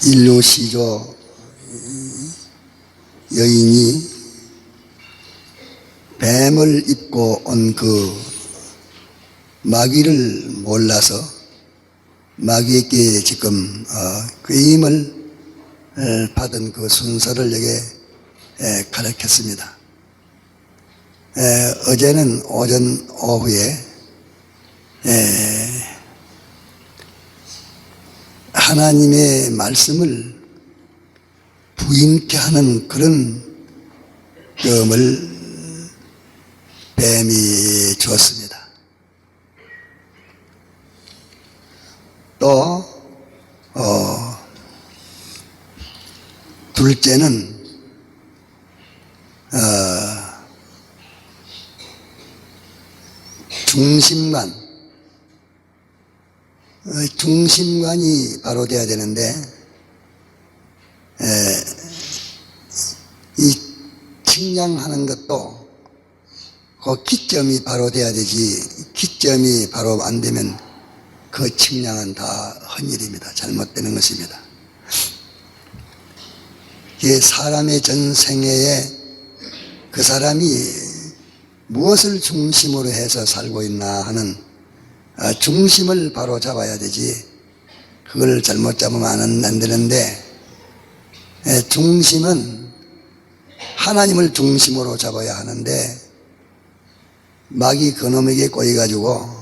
인류 시조 여인이 뱀을 입고 온 그 마귀를 몰라서 마귀에게 지금 귀임을 받은 그 순서를 여기에 가르쳤습니다. 어제는 오전 오후에 하나님의 말씀을 부인케 하는 그런 경험을 뱀이 주었습니다. 또 둘째는 중심관이 바로 돼야 되는데 이 측량하는 것도 그 기점이 바로 돼야 되지, 기점이 바로 안 되면 그 측량은 다 헛일입니다. 잘못되는 것입니다. 이게 사람의 전생애에 그 사람이 무엇을 중심으로 해서 살고 있나 하는 중심을 바로 잡아야 되지, 그걸 잘못 잡으면 안 되는데, 중심은 하나님을 중심으로 잡아야 하는데 마귀 그놈에게 꼬여가지고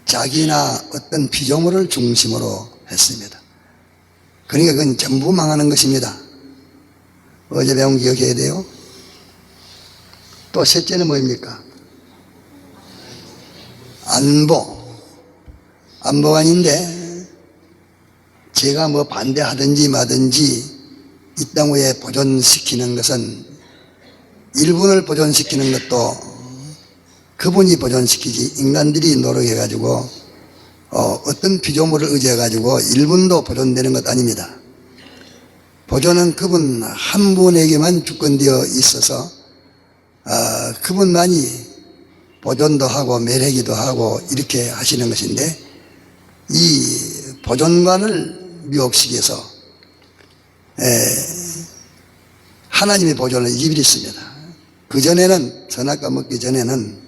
자기나 어떤 피조물을 중심으로 했습니다. 그러니까 그건 전부 망하는 것입니다. 어제 배운 기억해야 돼요. 또 셋째는 뭐입니까? 안보관인데 제가 뭐 반대하든지 마든지 이 땅 위에 보존시키는 것은, 일본을 보존시키는 것도 그분이 보존시키지, 인간들이 노력해가지고 어떤 피조물을 의지해가지고 일본도 보존되는 것 아닙니다. 보존은 그분 한 분에게만 주권되어 있어서 그분만이 보존도 하고 멸하기도 하고 이렇게 하시는 것인데, 이 보존관을 미혹시켜서 하나님의 보존을 잊어버렸습니다. 그전에는, 선악과 먹기 전에는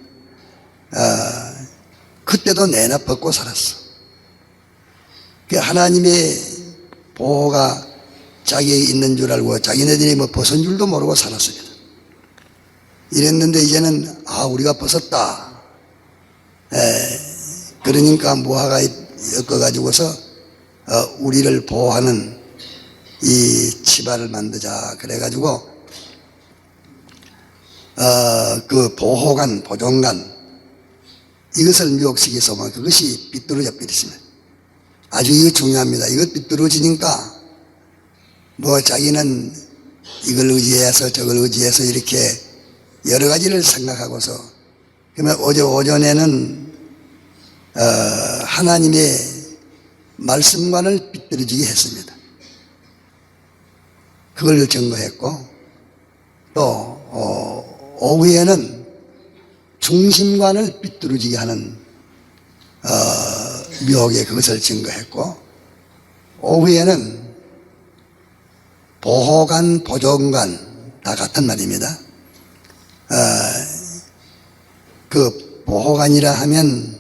그때도 내나 벗고 살았어. 하나님의 보호가 자기에게 있는 줄 알고 자기네들이 뭐 벗은 줄도 모르고 살았습니다. 이랬는데 이제는 우리가 벗었다. 그러니까 무화가 엮어가지고서 우리를 보호하는 이 치발을 만들자. 그래가지고 그 보호관, 보존관, 이것을 미혹시켜서 그것이 삐뚤어져 버렸습니다. 아주 이거 중요합니다. 이거 삐뚤어지니까 뭐 자기는 이걸 의지해서 저걸 의지해서 이렇게 여러 가지를 생각하고서, 그러면 어제 오전에는 하나님의 말씀관을 삐뚤어지게 했습니다. 그걸 증거했고, 또 오후에는 중심관을 삐뚤어지게 하는 미혹의 그것을 증거했고, 오후에는 보호관, 보존관 다 같은 말입니다. 그 보호관이라 하면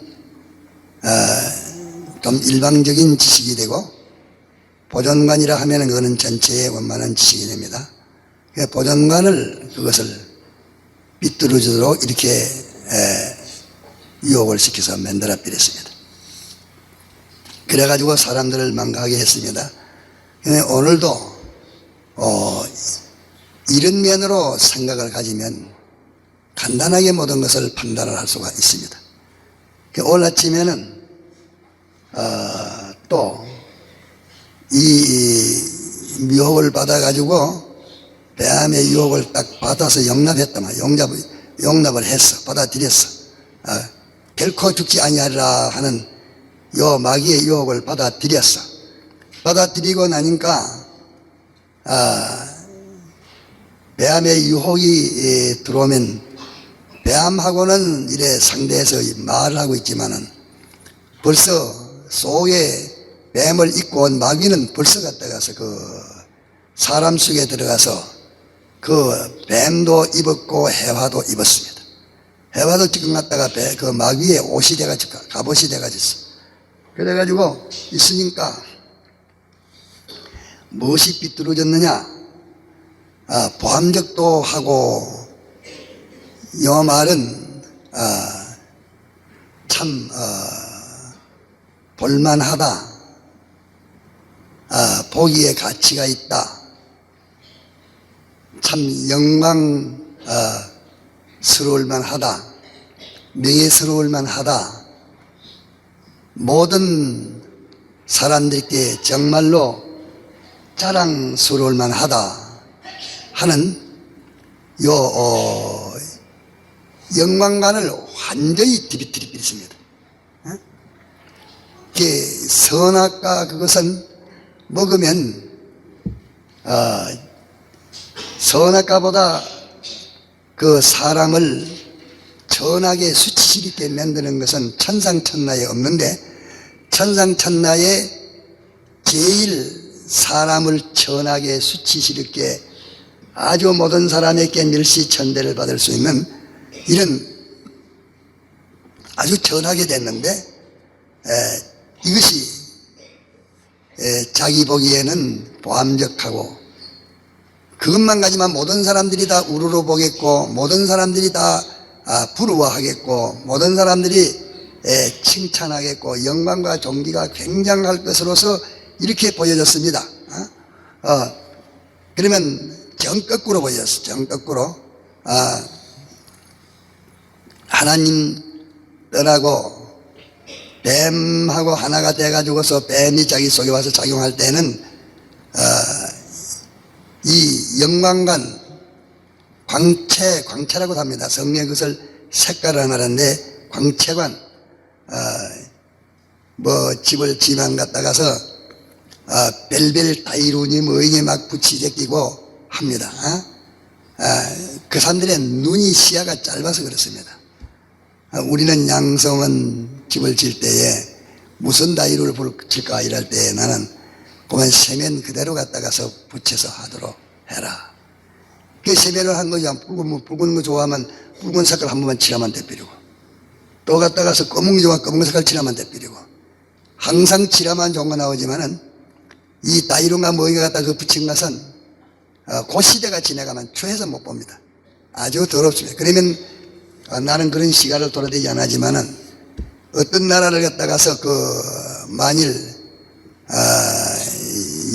좀 일방적인 지식이 되고, 보존관이라 하면 그거는 전체의 원만한 지식이 됩니다. 보존관을 그것을 삐뚤어지도록 이렇게 유혹을 시켜서 만들어 버렸습니다. 그래가지고 사람들을 망가하게 했습니다. 오늘도 이런 면으로 생각을 가지면 간단하게 모든 것을 판단을 할 수가 있습니다. 오늘 아침에는 또 이 미혹을 받아가지고 뱀의 유혹을 딱 받아서 용납했다만, 용납을 했어. 받아들였어. 결코 죽지 아니하리라 하는 요 마귀의 유혹을 받아들였어. 받아들이고 나니까 뱀의 유혹이 들어오면, 뱀하고는 이래 상대해서 말을 하고 있지만은 벌써 속에 뱀을 입고 온 마귀는 벌써 갔다가서 그 사람 속에 들어가서 그 뱀도 입었고 해화도 입었습니다. 해화도 지금 갔다가 그 마귀의 옷이 돼가지고 갑옷이 돼가지고 그래가지고 있으니까 무엇이 삐뚤어졌느냐? 보암적도 하고 이 말은 참 볼만하다. 보기에 가치가 있다. 참 영광스러울 만하다. 명예스러울 만하다. 모든 사람들께 정말로 자랑스러울 만하다 하는 요 영광관을 완전히 뒤비틀었습니다. 선악과 그것은 먹으면 선악과보다 그 사람을 천하게 수치스럽게 만드는 것은 천상천하에 없는데 천상천하에 제일 사람을 천하게 수치스럽게 아주 모든 사람에게 멸시천대를 받을 수 있는 이런 아주 천하게 됐는데 이것이 자기 보기에는 보암적하고 그것만 가지만 모든 사람들이 다 우러러 보겠고 모든 사람들이 다 부러워하겠고 모든 사람들이 칭찬하겠고 영광과 존귀가 굉장할 것으로서 이렇게 보여졌습니다. 그러면 정거꾸로 보여졌어. 정거꾸로 하나님 떠나고 뱀하고 하나가 돼가지고서 뱀이 자기 속에 와서 작용할 때는 이 영광관 광채라고 합니다. 성경에 그것을 색깔을 말하는데 광채관 집을 지만 갔다가서 벨벨 다이루니 뭐이게 막 붙이게 끼고 합니다. 그 사람들의 눈이 시야가 짧아서 그렇습니다. 우리는 양성은 집을 질 때에 무슨 다이루를 붙일까 이럴 때 나는 그만 세면 그대로 갖다가서 붙여서 하도록 해라. 그 세면을 한 거죠. 붉은 거 좋아하면 붉은 색깔 한 번만 칠하면 돼버리고 또 갖다가서 검은 거 좋아하면 검은 색깔 칠하면 돼버리고 항상 칠하면 좋은 거 나오지만은 이 다이루가 뭐이가 갖다가 그 붙인 것은 그 시대가 지나가면 추해서 못 봅니다. 아주 더럽습니다. 그러면 나는 그런 시간을 돌아다니지 않았지만은 어떤 나라를 갖다가서 만일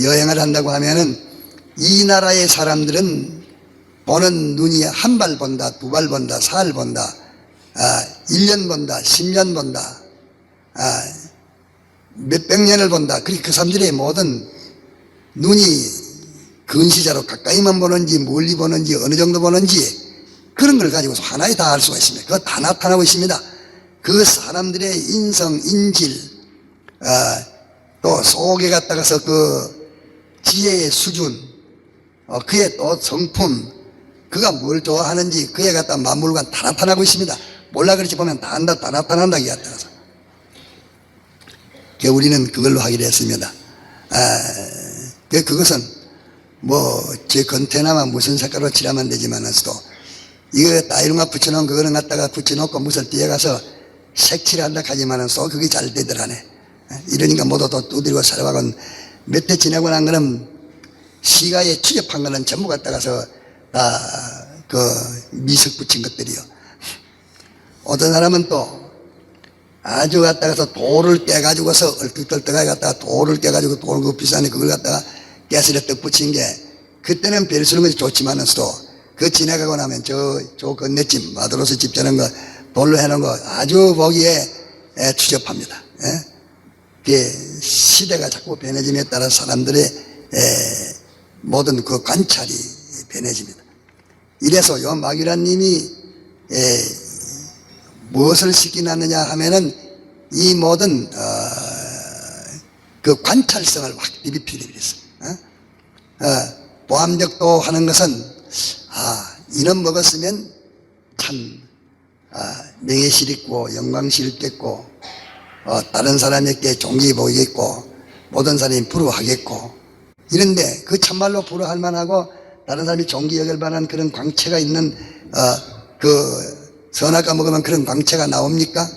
여행을 한다고 하면은 이 나라의 사람들은 보는 눈이 한 발 본다, 두 발 본다, 사흘 본다, 1년 본다, 10년 본다, 몇백 년을 본다. 그 사람들의 모든 눈이 근시자로 가까이만 보는지 멀리 보는지 어느 정도 보는지 그런 걸 가지고서 하나에 다 알 수가 있습니다. 그거 다 나타나고 있습니다. 그 사람들의 인성, 인질, 또 속에 갔다가서 그 지혜의 수준, 그의 또 성품, 그가 뭘 좋아하는지 그에 갖다 만물관 다 나타나고 있습니다. 몰라 그렇지 보면 다 나타난다 이게 갖다가서. 우리는 그걸로 하기로 했습니다. 그것은 제 건테나만 무슨 색깔로 칠하면 되지만서도 이거 다이루가 붙여놓은 그거는 갖다가 붙여놓고 무슨 뒤에 가서 색칠을 한다 하지만은 또 그게 잘 되더라네. 이러니까 모두 또 두드리고 살아가고 몇 대 지나고 난 거는 시가에 취접한 거는 전부 갖다가서 다 그 미석 붙인 것들이요. 어떤 사람은 또 아주 갖다가서 돌을 깨가지고서 얼떨떨하게 갖다가 돌을 깨가지고 돌 그 비싼데 그걸 갖다가 깨스레 떡 붙인 게 그때는 별 쓰는 것이 좋지만은서도 그 지나가고 나면 저 건네집 마드로스 집 저런 거 돌로 해놓은 거 아주 보기에 추접합니다. 그 시대가 자꾸 변해짐에 따라 사람들의 모든 그 관찰이 변해집니다. 이래서 요 마귀라님이 무엇을 시키놨느냐 하면은 이 모든 그 관찰성을 확 비비피게 그랬어. 보암적도 하는 것은 이는 먹었으면 참 명예실 있고 영광실 있겠고 다른 사람에게 존귀 보이겠고 모든 사람이 부러워하겠고, 이런데 그 참말로 부러워할 만하고 다른 사람이 존귀 여길 만한 그런 광채가 있는 그 선악과 먹으면 그런 광채가 나옵니까?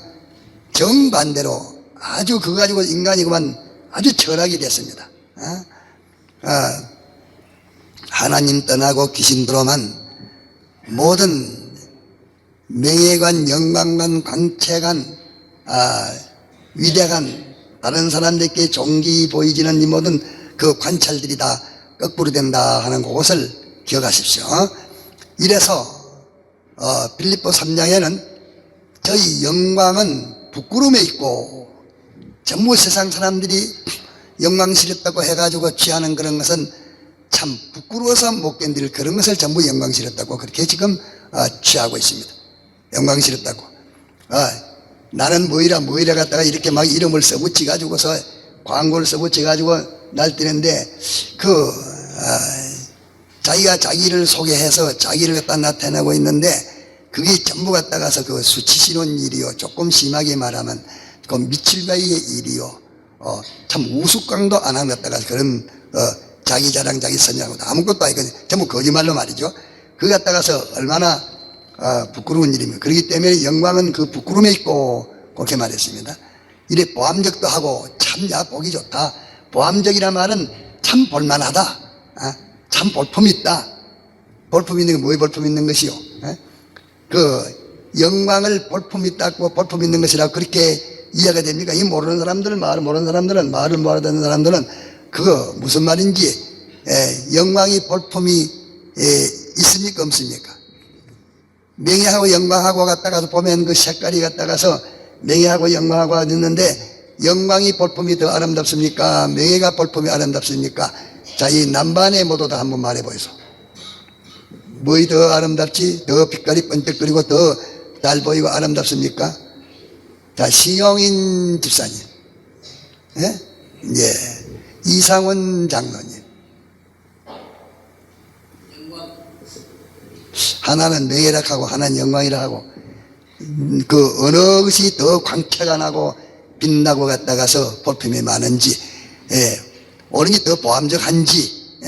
정반대로 아주 그거 가지고 인간이 그만 아주 철학이 됐습니다. 하나님 떠나고 귀신 들어만 모든 명예관, 영광관, 광채관, 위대한 다른 사람들께 존귀 보이지는 이 모든 그 관찰들이 다 거꾸로 된다 하는 것을 기억하십시오. 이래서 빌립보 3장에는 저희 영광은 부끄러움에 있고, 전부 세상 사람들이 영광스럽다고 해가지고 취하는 그런 것은 참 부끄러워서 못 견딜 그런 것을 전부 영광스럽다고 그렇게 지금 취하고 있습니다. 영광스럽다고. 나는 뭐이라 갖다가 이렇게 막 이름을 써붙여 가지고서 광고를 써붙여 가지고 날뛰는데, 자기가 자기를 소개해서 자기를 갖다 나타내고 있는데, 그게 전부 갖다가서 그 수치스러운 일이요, 조금 심하게 말하면 그 미칠바이의 일이요, 참 우스꽝도 안 하고 갖다가 그런 자기 자랑 자기 선양하고 아무것도 아니고 전부 거짓말로 말이죠. 그 갖다가서 얼마나 부끄러운 일입니다. 그렇기 때문에 영광은 그 부끄러움에 있고, 그렇게 말했습니다. 이래 보암적도 하고, 참 야 보기 좋다. 보암적이란 말은 참 볼만하다. 참 볼품 있다. 볼품 있는 게 뭐에 볼품 있는 것이요? 그 영광을 볼품 있다고 볼품 있는 것이라고 그렇게 이해가 됩니까? 이 모르는 사람들은, 말을 모르는 사람들은, 말을 못 알아듣는 사람들은 그거 무슨 말인지, 영광이 볼품이 있습니까 없습니까? 명예하고 영광하고 갖다가서 보면 그 색깔이 갖다가서 명예하고 영광하고 있는데, 영광이 볼품이 더 아름답습니까? 명예가 볼품이 아름답습니까? 자, 이 남반의 모두 다 한번 말해 보이소. 뭐이 더 아름답지? 더 빛깔이 번쩍거리고 더 잘 보이고 아름답습니까? 자, 신용인 집사님, 이상원 장로님. 하나는 명예락하고 하나는 영광이라 하고, 그 어느 것이 더 광채가 나고 빛나고 갔다가서 볼품이 많은지, 어느 게 더 보암적한지,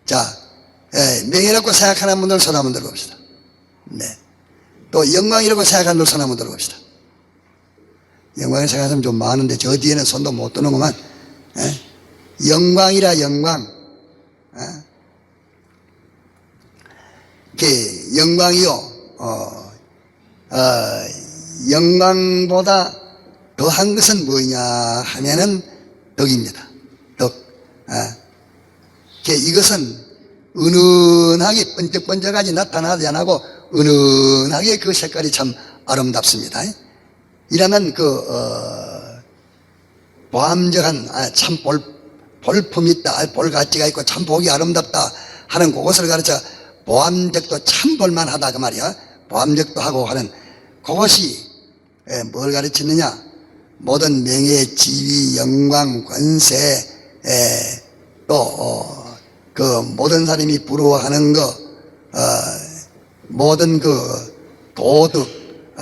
자, 명예라고 생각하는 분들 손 한번 들어봅시다. 네. 또 영광이라고 생각하는 분들 손 한번 들어봅시다. 영광이라고 생각하면 좀 많은데 저 뒤에는 손도 못 드는구만. 영광이라 영광. 그 영광이요, 영광보다 더한 것은 뭐냐 하면은 덕입니다. 덕. 이것은 은은하게 번쩍번쩍하지 나타나지 않고 은은하게 그 색깔이 참 아름답습니다. 이러면 보암적한, 참 볼품 있다, 볼 가치가 있고 참 보기 아름답다 하는 그것을 가르쳐 보암적도 참 볼만하다 그 말이야. 보암적도 하고 하는 그것이 뭘 가르치느냐? 모든 명예, 지위, 영광, 권세, 또 그 모든 사람이 부러워하는 거, 모든 그 도덕,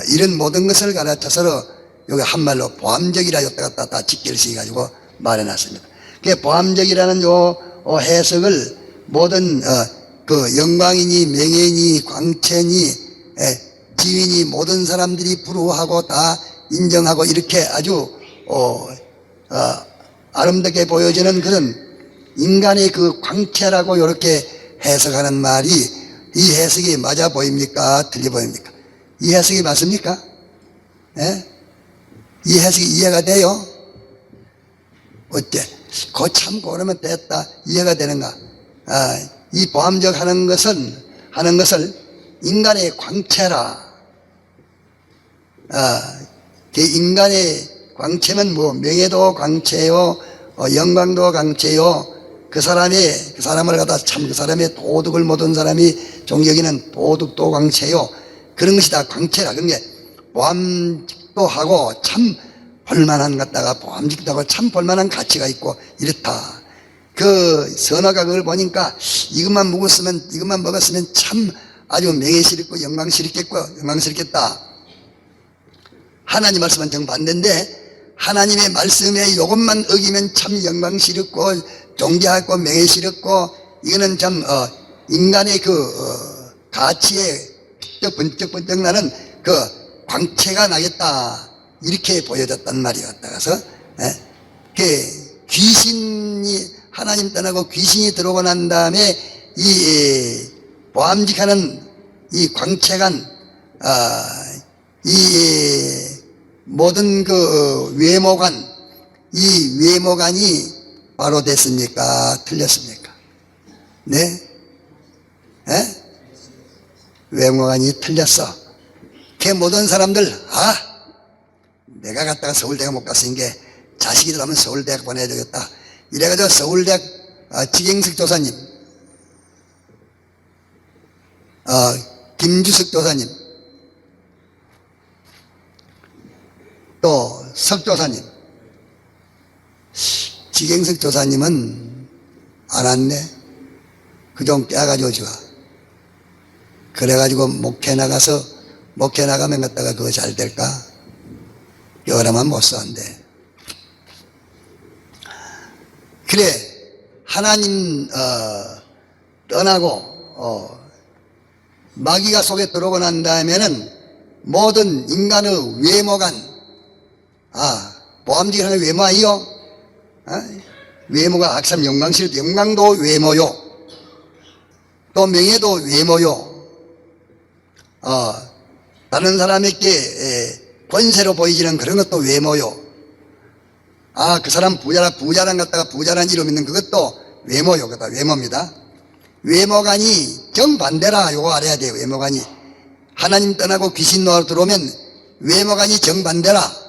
이런 모든 것을 가르쳐서 여기 한말로 보암적이라 여기다가 다 직결 시켜가지고 말해놨습니다. 그 보암적이라는 요 해석을 모든 그 영광이니 명예니 광채니 지위니 모든 사람들이 부러워하고 다 인정하고 이렇게 아주 아름답게 보여지는 그런 인간의 그 광채라고 이렇게 해석하는 말이, 이 해석이 맞아 보입니까? 틀려 보입니까? 이 해석이 맞습니까? 이 해석이 이해가 돼요? 어때? 참 고르면 됐다. 이해가 되는가? 이 보암적 하는 것을 인간의 광채라. 그 인간의 광채는 뭐 명예도 광채요, 영광도 광채요. 그 사람을 갖다 참 그 사람의 도덕을 모든 사람이 존경하는 도덕도 광채요. 그런 것이 다 광채라. 그런 게 보암직도 하고 참 볼만한 것다가 보암직도 하고 참 볼만한 가치가 있고 이렇다. 그 선화가 그걸 보니까 이것만 먹었으면 참 아주 명예스럽고 영광스럽겠다. 하나님 말씀은 정반대인데 하나님의 말씀에 이것만 어기면 참 영광스럽고 존귀하고 명예스럽고 이거는 참 인간의 그 가치에 번쩍번쩍 나는 그 광채가 나겠다 이렇게 보여졌단 말이에요. 갖다가서 그 귀신이 하나님 떠나고 귀신이 들어오고 난 다음에 이 보암직하는 이 광채간 이 모든 그 외모관 이 외모관이 바로 됐습니까? 틀렸습니까? 네? 외모관이 틀렸어. 그 모든 사람들 내가 갔다가 서울대학 못 갔으니까 자식이들 하면 서울대학 보내야 되겠다 이래가지고 서울대학 지경석 조사님 김주석 조사님 또 석 조사님 지경석 조사님은 안 왔네. 그좀 깨가지고 좋아. 그래가지고 목회 나가면 갔다가 그거 잘 될까? 여러만 못 썼는데. 그래, 하나님, 떠나고, 마귀가 속에 들어오고 난 다음에는 모든 인간의 외모관, 보암직하는 외모 아니요? 외모가 악삼 영광도 외모요. 또 명예도 외모요. 다른 사람에게 권세로 보이지는 그런 것도 외모요. 그 사람 부자란 갖다가 부자란 이름 있는 그것도 외모요. 그다 외모입니다. 외모관이 정반대라 요거 알아야 돼요. 외모관이 하나님 떠나고 귀신 노하러 들어오면 외모관이 정반대라.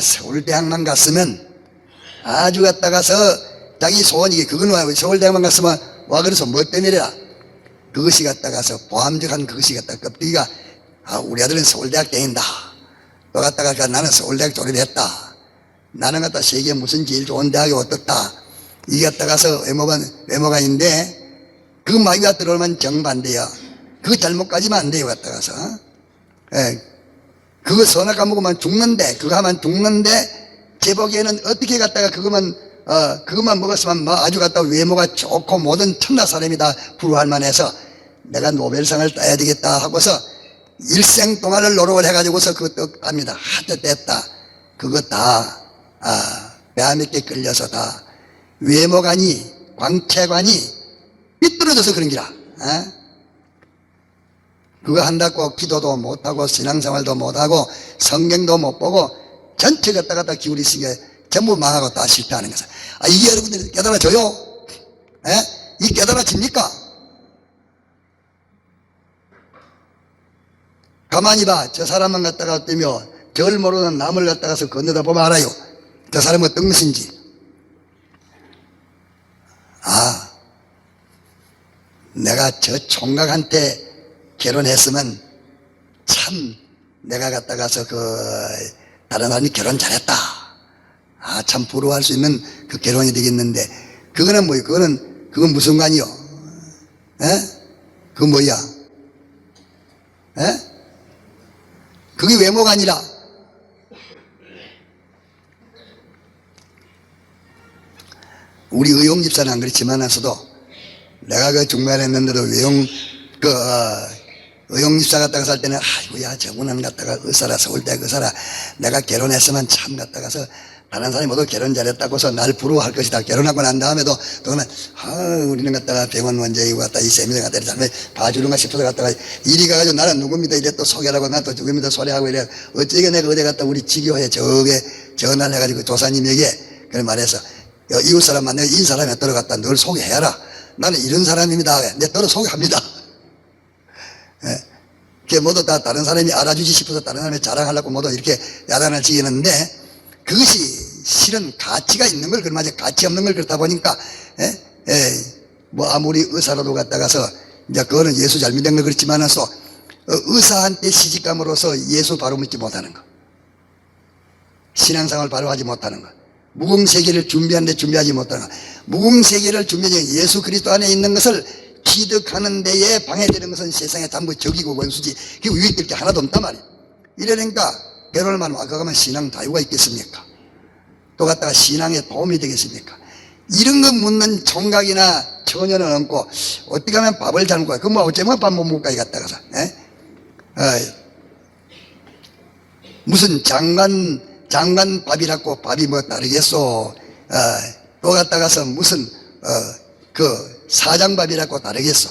서울대학만 갔으면 아주 갔다가서 자기 소원이 그건 서울대학만 갔으면 와 그래서 뭐 때문이라 그것이 갔다가서 보암직한 그것이 갔다가 껍데기가 우리 아들은 서울대학 다닌다. 또 갔다가 나는 서울대학 졸업했다. 나는 갔다 세계 무슨 제일 좋은 대학에 어떻다. 이게 갔다가서 외모관인데 그 마귀가 들어오면 정반대야. 그 잘못 가지면 안 돼요. 갔다가서 그거 선악 까먹으면 죽는데 그거 하면 죽는데 제 보기에는 어떻게 갔다가 그것만 먹었으면 아주 갔다가 외모가 좋고 모든 천하 사람이 다 부러워할 만해서 내가 노벨상을 따야 되겠다 하고서 일생 동안을 노력을 해가지고서 그것도 합니다. 하도 됐다. 그거 다 배암에게 끌려서 다 외모관이 광채관이 삐뚤어져서 그런 기라. 그거 한다고 기도도 못하고 신앙생활도 못하고 성경도 못 보고 전체 갖다 기울이시게 전부 망하고 다 실패하는 것을. 이게 여러분들이 깨달아져요? 이 깨달아집니까? 가만히 봐. 저 사람만 갖다가 뜨며 절 모르는 남을 갖다가서 건너다 보면 알아요. 저 사람은 어떤 것인지. 내가 저 총각한테 결혼했으면 참 내가 갖다가서 다른 사람이 결혼 잘했다. 참 부러워할 수 있는 그 결혼이 되겠는데 그거는 뭐예요? 그건 무슨 관이요? 그건 뭐야? 그게 외모가 아니라 우리 의용 집사는 안 그렇지만서도 내가 중매했는데도 의용 집사 갔다가 살 때는 아이고야 저분은 갔다가 의사라 서울대 의사라 내가 결혼했으면 참 갔다가서 다른 사람이 모두 결혼 잘했다고서 날 부러워할 것이다. 결혼하고 난 다음에도 또는 우리는 갔다가 병원 원장이고 갔다 이 세미나 갔다 이렇게 봐주는가 싶어서 갔다가 이리 가가지고 나는 누굽니다 이래 또 소개하고 나 또 누굽니다 소리하고 이래 어쩌게 내가 어디 갔다 우리 지교회 저게 전화를 해가지고 조사님에게 그래 말해서 이웃 사람 만나고 이 사람이 들어갔다 널 소개해라. 나는 이런 사람입니다. 내 들어 소개합니다. 그게 모두 다 다른 사람이 알아주지 싶어서 다른 사람이 자랑하려고 모두 이렇게 야단을 지었는데 그것이 실은 가치가 있는 걸 그러면 가치 없는 걸 그렇다 보니까 뭐 아무리 의사라도 갔다가서 이제 그거는 예수 잘 믿는 거 그렇지만서 의사한테 시집감으로써 예수 바로 믿지 못하는 거, 신앙생활 바로 하지 못하는 거, 무궁세계를 준비하는데 준비하지 못하는 거, 무궁세계를 준비하지 예수 그리스도 안에 있는 것을 취득하는 데에 방해되는 것은 세상에 전부 적이고 원수지. 그 위에 뜰 게 하나도 없단 말이에요. 이러니까 결혼을 말하면 그거면 신앙 자유가 있겠습니까? 또 갖다가 신앙에 도움이 되겠습니까? 이런 거 묻는 총각이나 처녀는 없고 어떻게 하면 밥을 잘 먹어요? 그럼 뭐 어쩌면 밥 못 먹을까 갖다가서 무슨 장관 밥이라고 밥이 뭐 다르겠소? 또 갖다가서 무슨 그 사장밥이라고 다르겠소?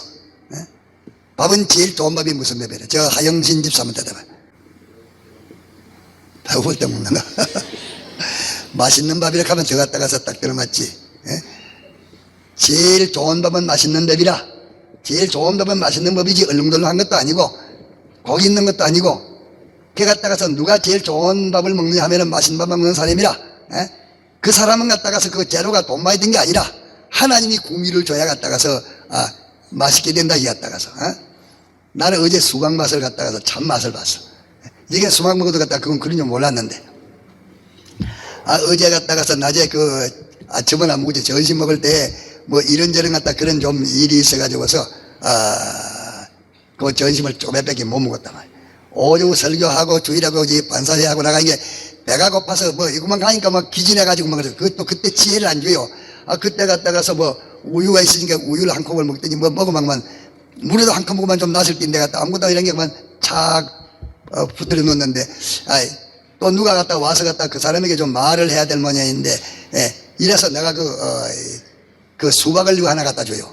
밥은 제일 좋은 밥이 무슨 밥이래? 저 하영신 집사 한번 대답해. 배고플 때 먹는 거. 맛있는 밥이라 하면 저 갖다가서 딱 들어맞지. 제일 좋은 밥은 맛있는 밥이라. 제일 좋은 밥은 맛있는 법이지 얼렁덜렁한 것도 아니고 고기 있는 것도 아니고 걔 갖다가서 누가 제일 좋은 밥을 먹느냐 하면은 맛있는 밥 먹는 사람이라. 그 사람은 갖다가서 그 재료가 돈 많이 든 게 아니라 하나님이 공의를 줘야 갖다가서 맛있게 된다 이 갖다가서. 나는 어제 수박 맛을 갖다가서 참 맛을 봤어. 이게 수박 먹어도 갖다가 그건 그런 줄 몰랐는데 어제 갖다가서 낮에 저번에 뭐지 점심 먹을 때 뭐 이런저런 갖다 그런 좀 일이 있어가지고서 그 점심을 쪼매밖에 못 먹었단 말이야. 오후 설교하고 주일하고 반사회하고 나가는 게 배가 고파서 뭐 이거만 가니까 막 기진해가지고 막 그래서 그것도 그때 지혜를 안 줘요. 그때 갔다가서 뭐 우유가 있으니까 우유를 한 컵을 먹더니 뭐 먹으면 물에도 한 컵 먹으면 좀 낫을 텐데 갖다 아무것도 이런 게만 착 붙들어 놓는데 또 누가 갖다 와서 갖다 그 사람에게 좀 말을 해야 될 모양인데 이래서 내가 그 수박을 누가 하나 갖다 줘요.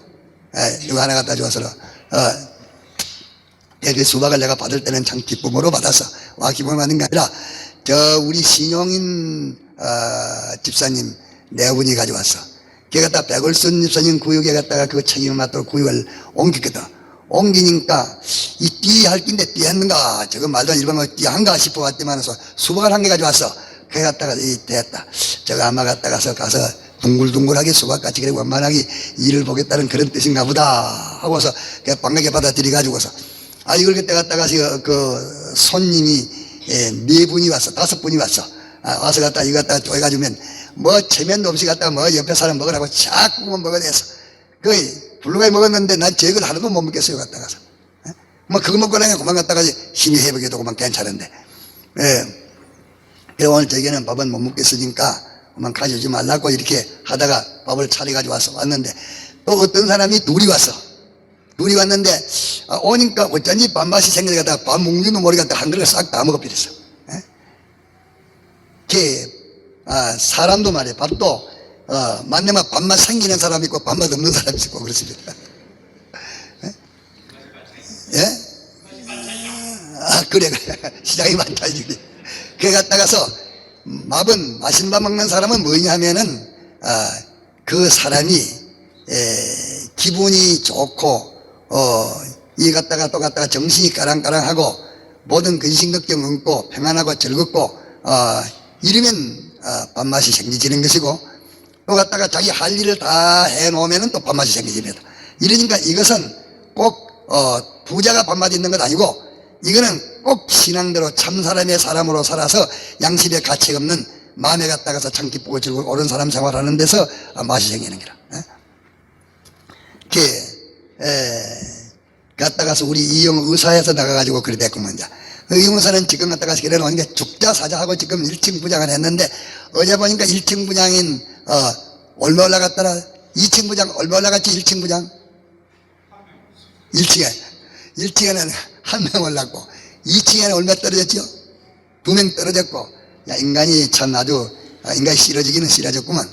누가 하나 갖다 줘서 그 수박을 내가 받을 때는 참 기쁨으로 받았어. 기쁨을 받는 게 아니라 우리 신용인 집사님 내분이 가져왔어. 걔 갖다 백월순 집사님 구역에 갖다가 그 책임을 맡도록 구역을 옮겼거든. 옮기니까 이 띠할 낀데 띠했는가 저거 말도 안 일반어 띠한가 싶어 왔더만서 수박을 한 개 가져왔어. 그래 갖다가 됐다. 저거 아마 가서 둥글둥글하게 수박같이 그래 원만하게 일을 보겠다는 그런 뜻인가 보다 하고서 반갑게 받아들여 가지고서 이걸 그때 갖다가 그 손님이 4분이 왔어 5분이 왔어. 와서 갖다 이거 갖다가 쪼개가지고면 뭐 체면도 없이 갖다가 뭐 옆에 사람 먹으라고 자꾸 먹어냈어. 불루가이 먹었는데 난 저걸 하나도 못 먹겠어요 갖다가서. 뭐 그거 먹고 나면 그만 갖다가 힘이 회복해도 그만 괜찮은데. 그래 오늘 저기는 밥은 못 먹겠으니까 그만 가져오지 말라고 이렇게 하다가 밥을 차려가지고 왔는데 또 어떤 사람이 둘이 왔어. 둘이 왔는데 오니까 어쩐지 밥맛이 생겨가다가 밥 먹는지도 모르겠다 한 그릇 싹 다 먹어버렸어. 사람도 말이야 밥도 만나면 밥맛 생기는 사람이 있고 밥맛 없는 사람이 있고 그렇습니다. 예? 그래 시장이 많다지. 그래 갔다가서 맛있는 밥 먹는 사람은 뭐냐 하면은 그 사람이 기분이 좋고 이 갔다가 또 갔다가 정신이 까랑까랑하고 모든 근심 걱정 없고 평안하고 즐겁고 이러면 밥맛이 생기지는 것이고 또 갔다가 자기 할 일을 다 해놓으면 또 밥맛이 생기집니다. 이러니까 이것은 꼭 부자가 밥맛이 있는 것 아니고 이거는 꼭 신앙대로 참 사람의 사람으로 살아서 양심의 가책 없는 마음에 갔다가서 참 기쁘고 즐거고 옳은 사람 생활하는 데서 맛이 생기는 거라. 갔다가서 우리 이영 의사에서 나가가지고 그래 됐구먼. 이영 의사는 지금 갔다가서 그래 놓은 게 죽자 사자하고 지금 1층 부장을 했는데 어제 보니까 1층 부장인 얼마 올라갔더라? 2층 부장 얼마 올라갔지? 1층 부장 1층에는 한 명 올랐고 2층에는 얼마 떨어졌죠? 2명 떨어졌고 인간이 참 아주 인간이 싫어지기는 싫어졌구만.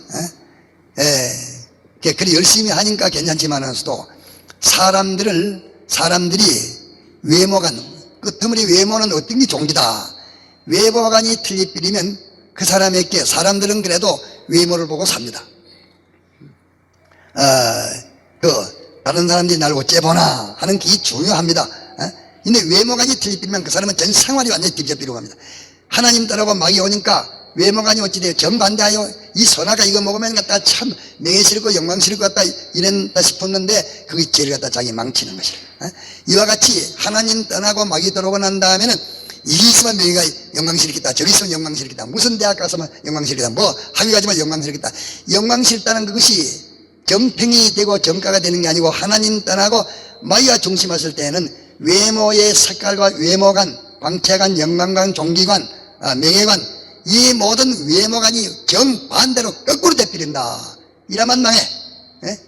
그래 열심히 하니까 괜찮지만서도 사람들이 외모관 끝머리 외모는 어떤 게 종기다. 외모관이 틀리면 그 사람에게 사람들은 그래도 외모를 보고 삽니다. 다른 사람들이 날 어째 보나 하는 게 중요합니다. 근데 외모관이 틀리면 그 사람은 전 생활이 완전히 뒤집히려고 합니다. 하나님 따라고 막이 오니까 외모관이 어찌 돼요? 정반대하여 이 선악과 이거 먹으면 갖다 참 명예 싫고 영광 싫을 것 같다 이랬다 싶었는데 그게 제일 갖다 자기 망치는 것이라. 이와 같이 하나님 떠나고 막이 들어오고 난 다음에는 이기 있으면 명예가 영광 싫겠다 저기 있으면 영광 싫겠다 무슨 대학 가서면 영광 싫겠다 뭐 학위 가지면 영광 싫겠다. 영광 싫다는 그것이 정평이 되고 정가가 되는 게 아니고 하나님 떠나고 마귀가 중심했을 때는 외모의 색깔과 외모관, 광채관, 영광관, 종기관 명예관, 이 모든 외모관이 정반대로 거꾸로 되버린다. 이러면 망해. 예?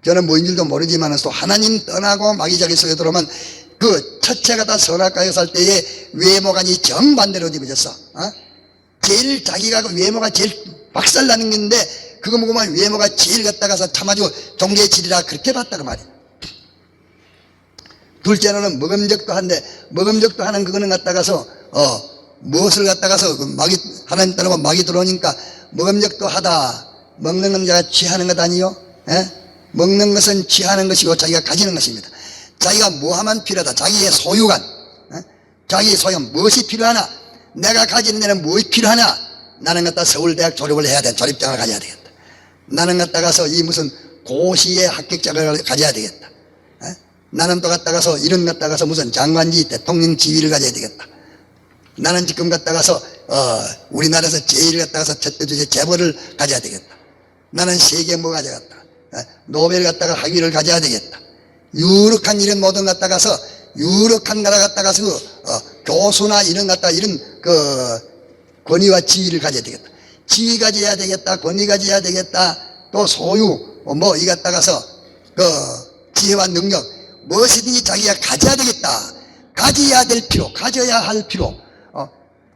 저는 뭐인 줄도 모르지만 또 하나님 떠나고 마귀자기 속에 들어오면 그 첫째가 다 선악과에 살 때에 외모관이 정반대로 뒤집어졌어. 제일 자기가 그 외모가 제일 박살나는 건데 그거 보고만 외모가 제일 갖다가서 참아주 종교의 질이라 그렇게 봤다고 말이야. 둘째로는 먹음직도 한데 먹음직도 하는 그거는 갖다가서 무엇을 갖다가서 그 마귀 하나님 따르고 마귀 들어오니까 먹음직도 하다. 먹는 건 자가 취하는 것 아니요? 예? 먹는 것은 취하는 것이고 자기가 가지는 것입니다. 자기가 뭐하면 필요하다. 자기의 소유관, 자기의 소유관 무엇이 필요하나? 내가 가지는 데는 무엇이 필요하나? 나는 갖다 서울대학 졸업을 해야 돼. 졸업장을 가져야 되겠다. 나는 갖다가서 이 무슨 고시의 합격자를 가져야 되겠다. 나는 또 갖다가서 이런 갖다가서 무슨 장관지 대통령 지위를 가져야 되겠다. 나는 지금 갖다가서 우리나라에서 제일 갖다가서 첫째 주제 재벌을 가져야 되겠다. 나는 세계 뭐 가져갔다. 노벨 갖다가 학위를 가져야 되겠다. 유력한 이런 모든 갖다가서 유력한 나라 갖다가서 교수나 이런 갖다가 이런 그 권위와 지위를 가져야 되겠다. 지위 가져야 되겠다. 권위 가져야 되겠다. 또 소유 뭐 이 갖다가서 그 지혜와 능력 무엇이든지 자기가 가져야 되겠다. 가져야 될 필요, 가져야 할 필요,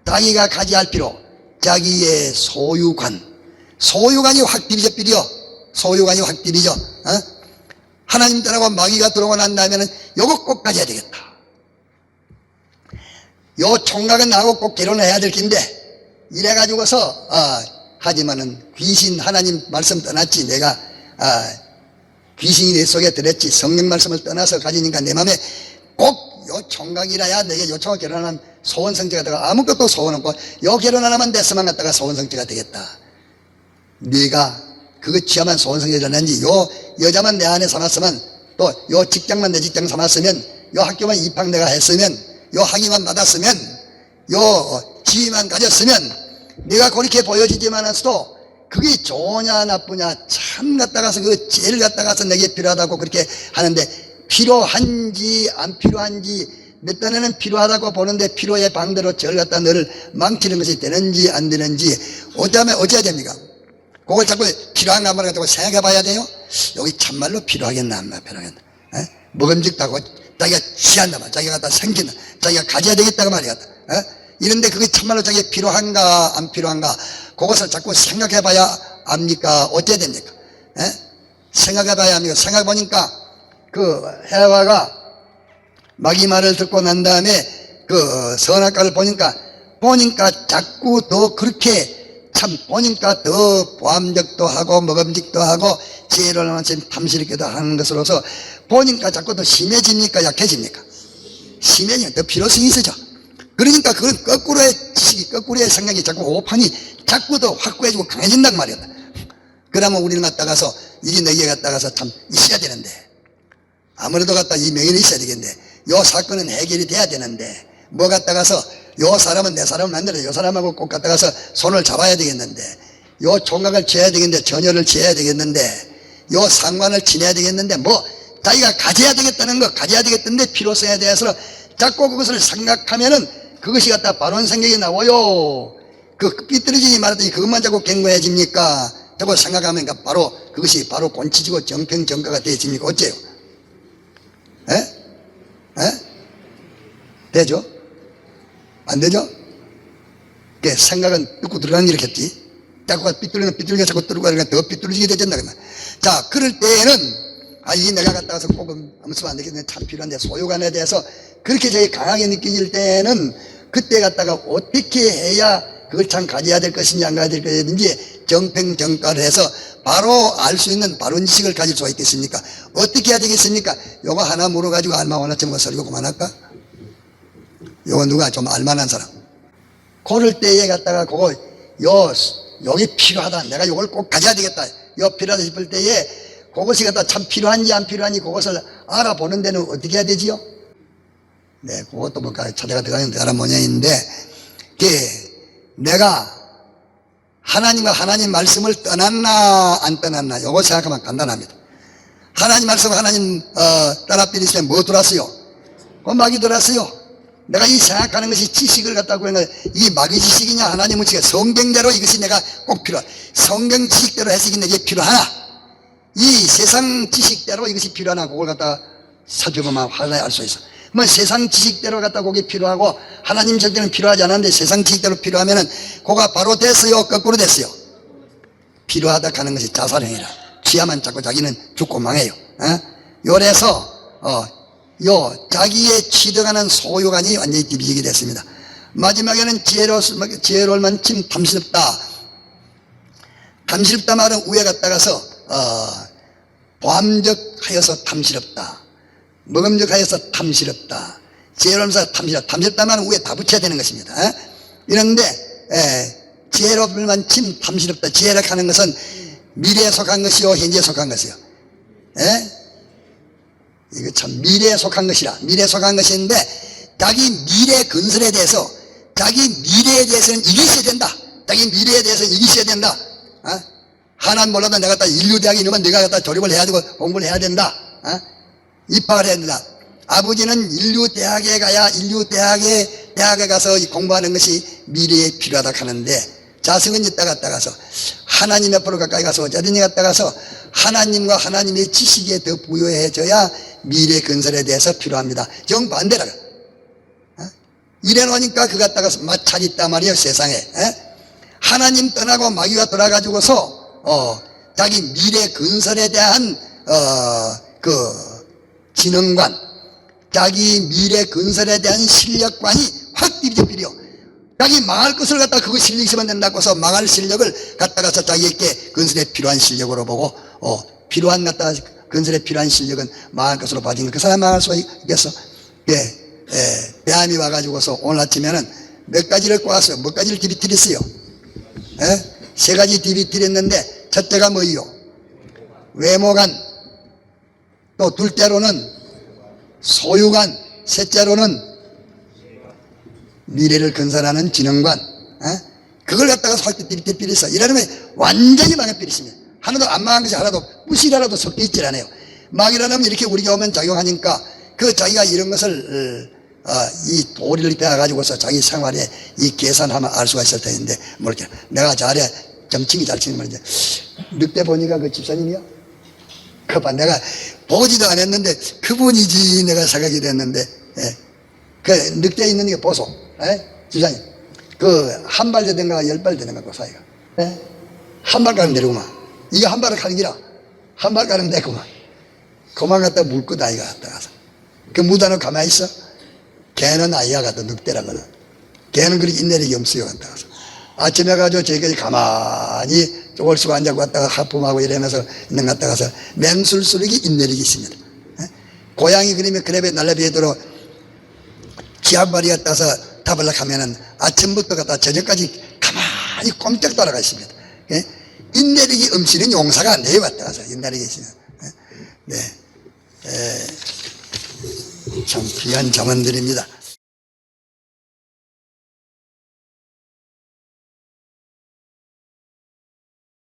자기가 가져야 할 필요, 자기의 소유관, 소유관이 확 디비져 버려. 소유관이 확 디비져. 하나님 따라고 마귀가 들어오고 난 다음에는 요거 꼭 가져야 되겠다. 요 총각은 나하고 꼭 결혼을 해야 될 긴데 이래가지고서 하지만은 귀신 하나님 말씀 떠났지 내가 귀신이 내 속에 들었지 성령 말씀을 떠나서 가지니까 내 맘에 꼭 요 총각이라야 내게 요 총각 결혼하면 소원성취가 되고 아무것도 소원 없고 요 결혼 하나만 됐으면 갖다가 소원성취가 되겠다. 네가 그거 취하면 소원성취가 되는지 요 여자만 내 안에 삼았으면 또 요 직장만 내 직장 삼았으면 요 학교만 입학 내가 했으면 요 학위만 받았으면 요 지위만 가졌으면 네가 그렇게 보여지지만서도 그게 좋으냐 나쁘냐 참 갖다가서 그 제일 갖다가서 내게 필요하다고 그렇게 하는데 필요한지 안 필요한지 몇 딴에는 필요하다고 보는데 필요의 방대로 저를 갖다 너를 망치는 것이 되는지 안 되는지 어찌해야 됩니까? 그걸 자꾸 필요한가 안 가지고 생각해 봐야 돼요. 여기 참말로 필요하겠나 안 필요하겠나. 먹음직도 하고 자기가 취한다 말 자기가 갖다 생긴다 자기가 가져야 되겠다고 말이야. 이런데 그게 참말로 자기가 필요한가 안 필요한가 그것을 자꾸 생각해 봐야 압니까? 어찌해야 됩니까? 생각해 봐야 합니까? 생각해 보니까 그 해와가 마귀 말을 듣고 난 다음에 그 선악과를 보니까 자꾸 더 그렇게 참 보니까 더 보암직도 하고 먹음직도 하고 지혜를 하는 탐스럽게도 하는 것으로서 보니까 자꾸 더 심해집니까? 약해집니까? 심해지면 더 필요성이 있어져. 그러니까 그건 거꾸로의 지식이 거꾸로의 생각이 자꾸 오판이 자꾸 더 확고해지고 강해진단 말이야. 그러면 우리는 갖다가서 이게 내게 갖다가서 참 있어야 되는데 아무래도 갖다 이 명예는 있어야 되겠는데 요 사건은 해결이 돼야 되는데 뭐 갖다가서 요 사람은 내 사람을 만들어 요 사람하고 꼭 갖다가서 손을 잡아야 되겠는데 요 총각을 지어야 되겠는데 전열을 지어야 되겠는데 요 상관을 지내야 되겠는데 뭐 자기가 가져야 되겠다는 거 가져야 되겠던데 필요성에 대해서 자꾸 그것을 생각하면은 그것이 갖다 바로는 생각이 나와요. 그 삐뚤어지니 말하더니 그것만 자꾸 견고해집니까? 자꾸 생각하면 바로 그것이 바로 곤치지고 정평정가가 되어집니까? 어째요? 되죠? 안 되죠? 생각은 뚫고 들어가는 게 이렇겠지. 자꾸 삐뚤게 자꾸 뚫고 가니까 더 삐뚤어지게 되잖아. 자, 그럴 때에는 이 내가 갔다 와서 꼭 아무 쓰면 안 되겠는데 참 필요한데 소유관에 대해서 그렇게 되게 강하게 느껴질 때는 그때 갔다가 어떻게 해야 그걸 참 가져야 될 것인지 안 가져야 될 것인지 정평정가를 해서 바로 알 수 있는 바른 지식을 가질 수가 있겠습니까? 어떻게 해야 되겠습니까? 요거 하나 물어가지고 알만한 점 설교 그만할까? 요거 누가 좀 알만한 사람. 그럴 때에 갔다가 그거 여기 필요하다. 내가 요걸 꼭 가져야 되겠다. 요 필요하다 싶을 때에 그것이 갖다 참 필요한지 안 필요한지 그것을 알아보는 데는 어떻게 해야 되지요? 네, 그것도 뭐 찾아가 들어가는 다른 모양인데, 내가 하나님과 하나님 말씀을 떠났나 안 떠났나 요거 생각하면 간단합니다. 하나님 말씀 하나님 따라 삐리시면 뭐 들었어요? 마귀 들었어요. 내가 이 생각하는 것이 지식을 갖다고 하는 이 마귀 지식이냐 하나님의 지식, 성경대로 이것이 내가 꼭 필요하, 성경 지식대로 해석이 내게 필요하나 이 세상 지식대로 이것이 필요하나 그걸 갖다가 살펴보면 하나에 알 수 있어. 뭐 세상 지식대로 갖다 그게 필요하고 하나님 절대는 필요하지 않았는데 세상 지식대로 필요하면은 그가 바로 됐어요, 거꾸로 됐어요? 필요하다 하는 것이 자살행위라. 취하면 자꾸 자기는 죽고 망해요. 요래서 자기의 취득하는 소유관이 완전히 뒤비지게 됐습니다. 마지막에는 지혜로울만 침 탐스럽다. 탐스럽다 말은 위에 갔다가서 보암적하여서 탐스럽다. 먹음직하여서 탐스럽다. 지혜로움사 탐스럽다. 탐스럽다 말은 위에 다 붙여야 되는 것입니다. 이런데 지혜로울만 침 탐스럽다. 지혜라 하는 것은 미래에 속한 것이요 현재에 속한 것이요. 이거 참 미래에 속한 것이라. 미래에 속한 것인데 자기 미래 건설에 대해서 자기 미래에 대해서는 이기셔야 된다. 자기 미래에 대해서는 이기셔야 된다. 하나는 몰라도 내가 다 인류대학에 이러면 내가 갖다 조립을 해야 되고 공부를 해야 된다. 입학을 해야 된다. 아버지는 인류대학에 가야 대학에 가서 공부하는 것이 미래에 필요하다 하는데 자식은 이따 갔다 가서 하나님 앞으로 가까이 가서 어쩌든지 갔다 가서 하나님과 하나님의 지식에 더 부여해져야 미래 건설에 대해서 필요합니다. 정반대라. 이래 놓으니까 그 갔다 가서 마찰이 있단 말이에요, 세상에. 하나님 떠나고 마귀가 돌아가지고서 자기 미래 건설에 대한 그 진흥관, 자기 미래 건설에 대한 실력관이 확 뒤집히려. 자기 망할 것을 갖다 그거 실력 있으면 된다고 해서 망할 실력을 갖다가서 자기에게 건설에 필요한 실력으로 보고 필요한 갖다가 건설에 필요한 실력은 망할 것으로 봐지는 그 사람 망할 수 있겠어? 배암이 와가지고서 오늘 아침에는 몇 가지를 꼬았어요. 몇 가지를 디비트렸어요. 세 가지 디비트렸는데 첫째가 뭐예요? 외모관, 또 둘째로는 소유관, 셋째로는 미래를 건설하는 진흥관. 그걸 갖다가 살때 디비트렸어. 이러면 완전히 망해버리십니다. 하나도 안 망한 것이 하나도 뿌시라도 섞여 있질 않아요. 망이라면 이렇게 우리가 오면 작용하니까 그 자기가 이런 것을 이 도리를 배워가지고서 자기 생활에 이 계산하면 알 수가 있을 텐데 모르겠. 내가 잘해 점칭이 잘 치는 말인데 늑대 보니까 그 집사님이야? 그봐 내가 보지도 않았는데 그분이지 내가 생각이 됐는데 그 늑대 있는 게 보소. 집사님 그 한 발 되든가 10발 되든가 그 사이가 한 발 가면 되구만. 이거 한 발을 가는 기라 한 발 가면 되구만. 그만 갖다 물 끄다 아이가 갖다 가서 그 무단을 가만히 있어. 걔는 아이야 갖다 늑대라거든. 걔는 그렇게 인내력이 없어요 갖다 가서 아침에 가지고 저기까지 가만히 쫄수고 앉아고 갔다가 하품하고 이러면서 있는 갔다 가서 맹술수력이 인내력이 있습니다. 고양이 그러면 그래배 날라비에도록 지한 마리 갖다서 타벌락 하면은 아침부터 갖다 저녁까지 가만히 꼼짝 따라가 있습니다. 인내력이 없이는 용사가 안 돼요 갖다 가서 인내력이 있으면. 참 귀한 자문들입니다.